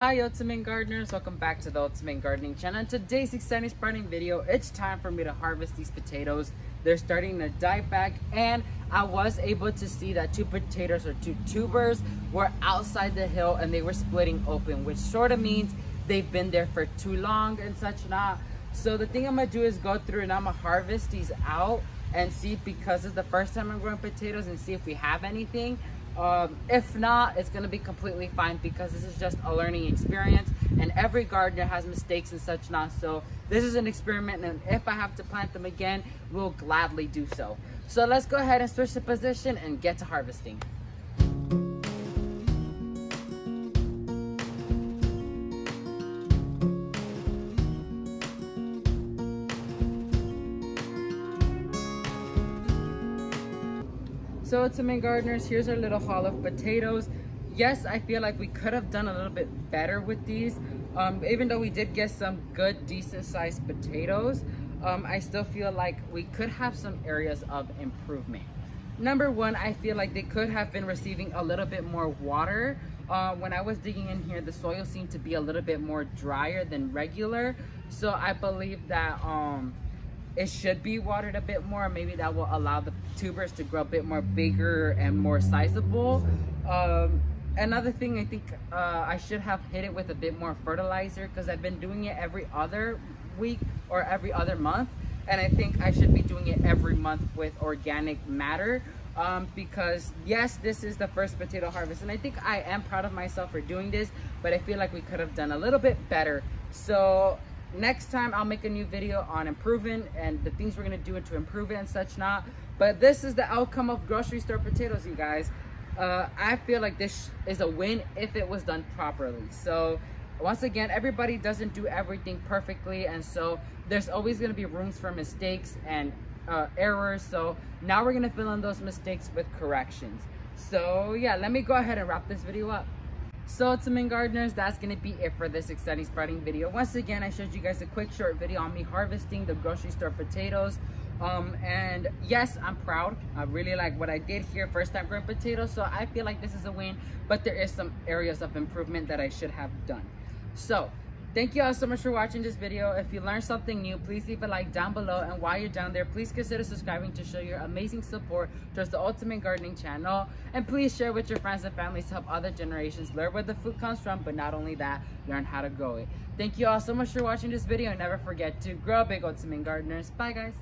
Hi Ultimate Gardeners, welcome back to the Ultimate Gardening channel. In today's exciting sprouting video, it's time for me to harvest these potatoes. They're starting to die back, and I was able to see that two potatoes or two tubers were outside the hill and they were splitting open, which sort of means they've been there for too long and such not. So the thing I'm gonna do is go through and I'm gonna harvest these out and see, because it's the first time I'm growing potatoes, and see if we have anything. If not, it's gonna be completely fine, because this is just a learning experience and every gardener has mistakes and such not. So this is an experiment, and if I have to plant them again, we'll gladly do so. So let's go ahead and switch the position and get to harvesting. So Ultimate Gardeners, here's our little haul of potatoes. Yes, I feel like we could have done a little bit better with these. Even though we did get some good, decent sized potatoes, I still feel like we could have some areas of improvement. Number one, I feel like they could have been receiving a little bit more water. When I was digging in here, the soil seemed to be a little bit more drier than regular. So I believe that it should be watered a bit more. Maybe that will allow the tubers to grow a bit more bigger and more sizable. Another thing, I think I should have hit it with a bit more fertilizer, because I've been doing it every other week or every other month, and I think I should be doing it every month with organic matter. Because yes, this is the first potato harvest, and I think I am proud of myself for doing this, but I feel like we could have done a little bit better. So next time I'll make a new video on improving and the things we're gonna do to improve it and such not. But this is the outcome of grocery store potatoes, you guys. I feel like this is a win if it was done properly. So once again, everybody doesn't do everything perfectly, and so there's always gonna be rooms for mistakes and errors. So now we're gonna fill in those mistakes with corrections. So yeah, let me go ahead and wrap this video up. So Ultimate Gardeners, that's gonna be it for this exciting sprouting video. Once again, I showed you guys a quick short video on me harvesting the grocery store potatoes. And yes, I'm proud. I really like what I did here, first time growing potatoes. So I feel like this is a win, but there is some areas of improvement that I should have done. So thank you all so much for watching this video. If you learned something new, please leave a like down below, and while you're down there, please consider subscribing to show your amazing support towards the Ultimate Gardening channel, and please share with your friends and families to help other generations learn where the food comes from, but not only that, learn how to grow it. Thank you all so much for watching this video, and never forget to grow big, Ultimate Gardeners. Bye guys.